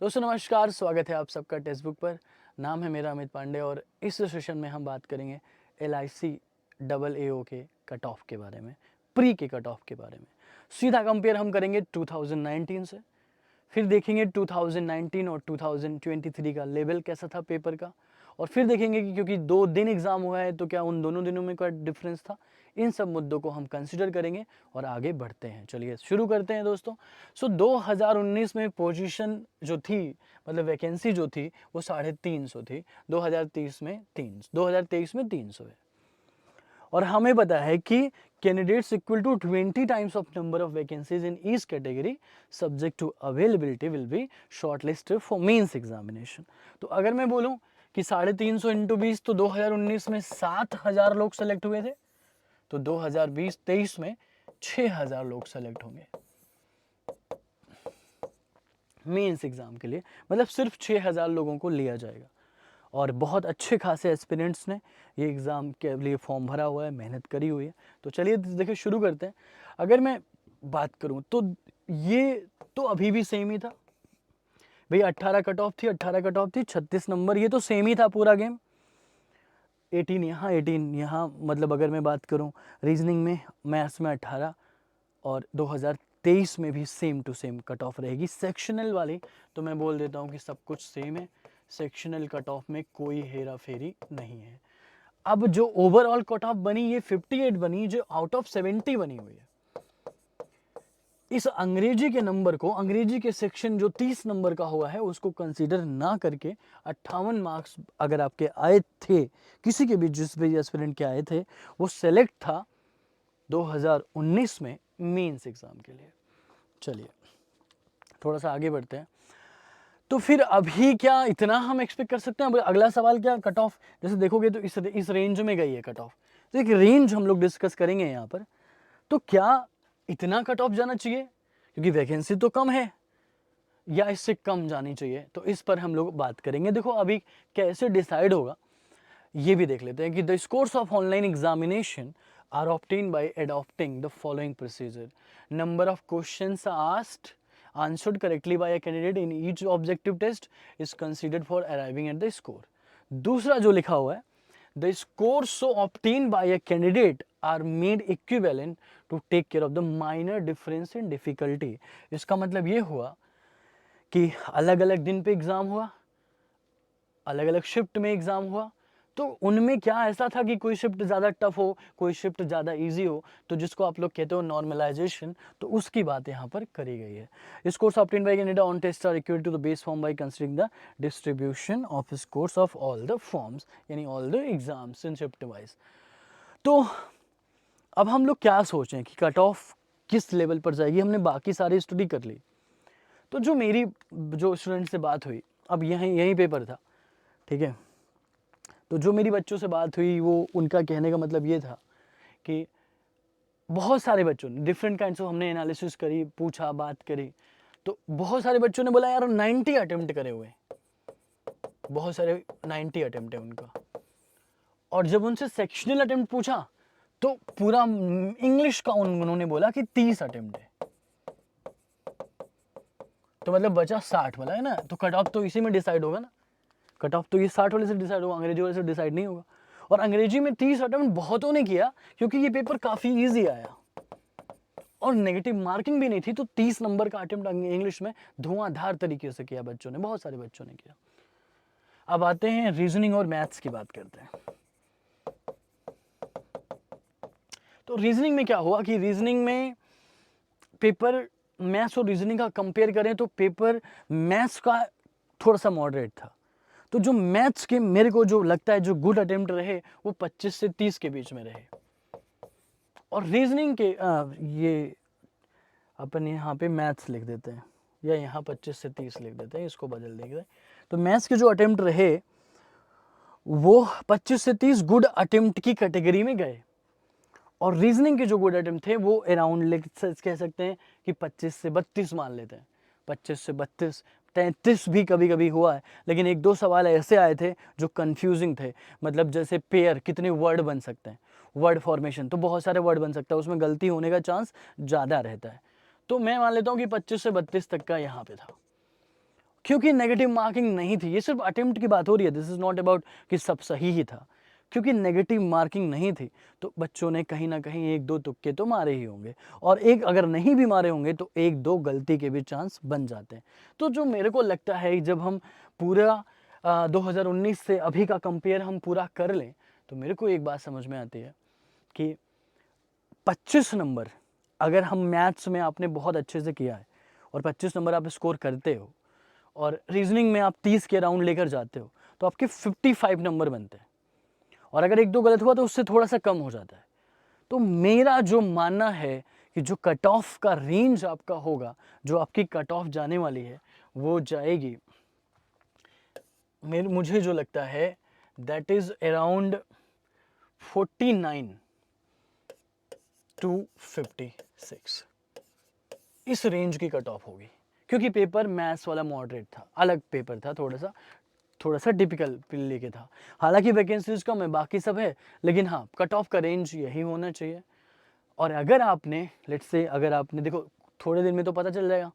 दोस्तों नमस्कार, स्वागत है आप सबका टेक्स्ट बुक पर। नाम है मेरा अमित पांडे और इस सेशन में हम बात करेंगे LIC डबल AO के कट ऑफ के बारे में, प्री के कट ऑफ के बारे में। सीधा कंपेयर हम करेंगे 2019 से, फिर देखेंगे 2019 और 2023 का लेवल कैसा था पेपर का, और फिर देखेंगे कि क्योंकि 2 दिन एग्ज़ाम हुआ है तो क्या उन दोनों दिनों में कोई डिफरेंस था। इन सब मुद्दों को हम कंसिडर करेंगे और आगे बढ़ते हैं। चलिए शुरू करते हैं दोस्तों। 2019 में पोजीशन जो थी, मतलब वैकेंसी जो थी वो 350 थी। 2023 में 300 है। और हमें पता है कि candidates equal to 20 times of number of vacancies in each category subject to availability will be shortlisted for mains examination। तो अगर मैं बोलूं कि 350 इंटू 20 तो 2019 में 7000 लोग सेलेक्ट हुए थे, तो 2020-23 में 6000 लोग सेलेक्ट होंगे मेंस एग्जाम के लिए। मतलब सिर्फ 6000 लोगों को लिया जाएगा और बहुत अच्छे खासे एस्पिरेंट्स ने ये एग्ज़ाम के लिए फॉर्म भरा हुआ है, मेहनत करी हुई है। तो चलिए देखिए शुरू करते हैं। अगर मैं बात करूं तो ये तो अभी भी सेम ही था भैया। 18 कट ऑफ थी, 36 नंबर, ये तो सेम ही था पूरा गेम। 18 यहाँ, 18 यहाँ, मतलब अगर मैं बात करूं रीजनिंग में, मैथ्स में 18, और 2023 में भी same to same cut off रहेगी। सेक्शनल वाली तो मैं बोल देता हूँ कि सब कुछ सेम है, सेक्शनल कट ऑफ में कोई हेरा फेरी नहीं है। अब जो ओवरऑल कट ऑफ बनी ये 58 बनी, जो आउट ऑफ 70 बनी हुई है। इस अंग्रेजी के नंबर को, अंग्रेजी के सेक्शन जो 30 नंबर का हुआ है उसको कंसीडर ना करके 58 मार्क्स अगर आपके आए थे, किसी के भी जिस भी एस्पिरेंट के आए थे, वो सेलेक्ट था 2019 में मेंस एग्जाम के लिए। चलिए थोड़ा सा आगे बढ़ते हैं। तो फिर अभी क्या इतना हम एक्सपेक्ट कर सकते हैं? अब अगला सवाल क्या, कट ऑफ जैसे देखोगे तो इस रेंज में गई है कट ऑफ। तो एक रेंज हम लोग डिस्कस करेंगे यहाँ पर। तो क्या इतना कट ऑफ जाना चाहिए क्योंकि वैकेंसी तो कम है, या इससे कम जानी चाहिए? तो इस पर हम लोग बात करेंगे। देखो अभी कैसे डिसाइड होगा ये भी देख लेते हैं कि the scores of online examination are obtained by adopting the following procedure. Number of questions asked answered correctly by a candidate in each objective test is considered for arriving at the score। दूसरा जो लिखा हुआ है, the scores so obtained by a candidate are made equivalent to take care of the minor difference in difficulty। इसका मतलब ये हुआ कि अलग अलग दिन पे एग्जाम हुआ, अलग अलग शिफ्ट में एग्जाम हुआ, तो उनमें क्या ऐसा था कि कोई शिफ्ट ज़्यादा टफ हो, कोई शिफ्ट ज़्यादा इजी हो, तो जिसको आप लोग कहते हो नॉर्मलाइजेशन, तो उसकी बात यहाँ पर करी गई है। Scores obtained by candidate on test are equal to the base form by considering the distribution of scores of all the forms, यानी all the exams in shift wise. तो अब हम लोग क्या सोचें कि कट ऑफ किस लेवल पर जाएगी? हमने बाकी सारी स्टडी कर ली, तो जो स्टूडेंट से बात हुई, अब यहीं पेपर था, ठीक है, तो जो मेरी बच्चों से बात हुई वो उनका कहने का मतलब ये था कि बहुत सारे बच्चों ने डिफरेंट काइंड्स ऑफ, हमने एनालिसिस करी, पूछा, बात करी, तो बहुत सारे बच्चों ने बोला यार 90 अटेम्प्ट करे हुए, बहुत सारे 90 अटेम्प्ट है उनका। और जब उनसे सेक्शनल अटेम्प्ट पूछा तो पूरा इंग्लिश का उन्होंने बोला कि 30 अटेम्प्ट है, तो मतलब बचा 60 वाला है ना। तो कट ऑफ तो इसी में डिसाइड होगा ना, कट ऑफ तो ये 60 वाले से डिसाइड होगा, अंग्रेजी वाले से डिसाइड नहीं होगा। और अंग्रेजी में 30 अटेम्प्ट बहुतों ने किया क्योंकि ये पेपर काफ़ी ईजी आया और नेगेटिव मार्किंग भी नहीं थी, तो 30 नंबर का अटेम्प्ट इंग्लिश में धुआंधार तरीके से किया बच्चों ने, बहुत सारे बच्चों ने किया। अब आते हैं रीजनिंग और मैथ्स की बात करते हैं। तो रीजनिंग में क्या हुआ कि रीजनिंग में पेपर मैथ्स और रीजनिंग का कंपेयर करें तो पेपर मैथ्स का थोड़ा सा मॉडरेट था। तो जो मैथ्स के मेरे को जो लगता है जो गुड अटेम्प्ट रहे वो 25 से 30 के बीच में रहे। और रीजनिंग के ये अपन यहाँ पे मैथ्स लिख देते हैं, या यहाँ 25 से 30 लिख देते हैं, इसको बदल देंगे। तो मैथ्स के जो अटेम्प्ट रहे वो 25 से 30 गुड अटेम्प्ट की कैटेगरी में गए, और रीजनिंग के जो गुड अटेम्प्ट थे वो अराउंड कह सकते हैं कि 25 से 32 मान लेते हैं। 25 से 32, 33 भी कभी कभी हुआ है, लेकिन एक दो सवाल ऐसे आए थे जो कंफ्यूजिंग थे। मतलब जैसे पेयर, कितने वर्ड बन सकते हैं, वर्ड फॉर्मेशन, तो बहुत सारे वर्ड बन सकता है, उसमें गलती होने का चांस ज़्यादा रहता है। तो मैं मान लेता हूँ कि 25 से 32 तक का यहाँ पे था। क्योंकि नेगेटिव मार्किंग नहीं थी। ये सिर्फ अटेम्प्ट की बात हो रही है, दिस इज़ नॉट अबाउट कि सब सही ही था। क्योंकि नेगेटिव मार्किंग नहीं थी तो बच्चों ने कहीं ना कहीं एक दो तुक्के तो मारे ही होंगे, और एक अगर नहीं भी मारे होंगे तो एक दो गलती के भी चांस बन जाते हैं। तो जो मेरे को लगता है जब हम पूरा 2019 से अभी का कंपेयर हम पूरा कर लें तो मेरे को एक बात समझ में आती है कि 25 नंबर अगर हम मैथ्स में आपने बहुत अच्छे से किया है और 25 नंबर आप स्कोर करते हो और रीजनिंग में आप 30 के राउंड लेकर जाते हो तो आपके 55 नंबर बनते हैं, और अगर एक दो गलत हुआ तो उससे थोड़ा सा कम हो जाता है। तो मेरा जो मानना है कि जो कट ऑफ का रेंज आपका होगा, जो आपकी कट ऑफ जाने वाली है वो जाएगी, मुझे जो लगता है दैट इज अराउंड 49 टू 56, इस रेंज की कट ऑफ होगी। क्योंकि पेपर मैथ्स वाला मॉडरेट था, अलग पेपर था, थोड़ा सा टिपिकल लेके था। हालांकि वैकेंसीज कम है, बाकी सब है, लेकिन हाँ कट ऑफ का रेंज यही होना चाहिए। और अगर आपने लेट्स से अगर आपने देखो थोड़े दिन में तो पता चल जाएगा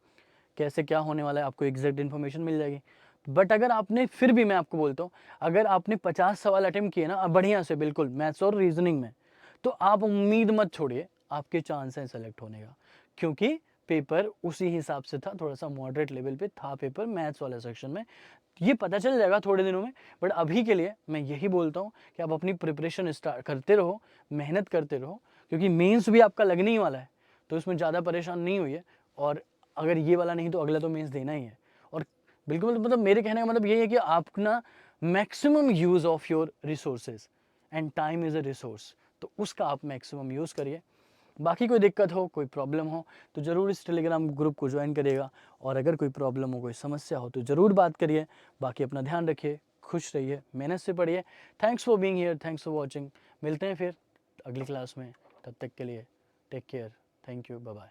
कैसे क्या होने वाला है, आपको एग्जैक्ट इन्फॉर्मेशन मिल जाएगी। बट अगर आपने फिर भी मैं आपको बोलता हूँ अगर आपने 50 सवाल अटेम्प्ट किए ना बढ़िया से बिल्कुल मैथ्स और रीजनिंग में, तो आप उम्मीद मत छोड़िए, आपके चांस हैं सेलेक्ट होने का। क्योंकि पेपर उसी हिसाब से था, थोड़ा सा मॉडरेट लेवल पे था पेपर मैथ्स वाले सेक्शन में। ये पता चल जाएगा थोड़े दिनों में, बट अभी के लिए मैं यही बोलता हूँ कि आप अपनी प्रिपरेशन स्टार्ट करते रहो, मेहनत करते रहो, क्योंकि मेंस भी आपका लगने ही वाला है, तो इसमें ज़्यादा परेशान नहीं हुई है। और अगर ये वाला नहीं तो अगला तो मेंस देना ही है। और बिल्कुल मतलब मेरे कहने का मतलब यही है कि आप ना maximum use of your resources, and time is a resource, तो उसका आप मैक्सिमम यूज़ करिए। बाकी कोई दिक्कत हो, कोई प्रॉब्लम हो तो ज़रूर इस टेलीग्राम ग्रुप को ज्वाइन करिएगा, और अगर कोई प्रॉब्लम हो, कोई समस्या हो तो ज़रूर बात करिए। बाकी अपना ध्यान रखिए, खुश रहिए, मेहनत से पढ़िए। Thanks for being here, thanks for watching. मिलते हैं फिर अगली क्लास में, तब तक के लिए take care, thank you, bye bye.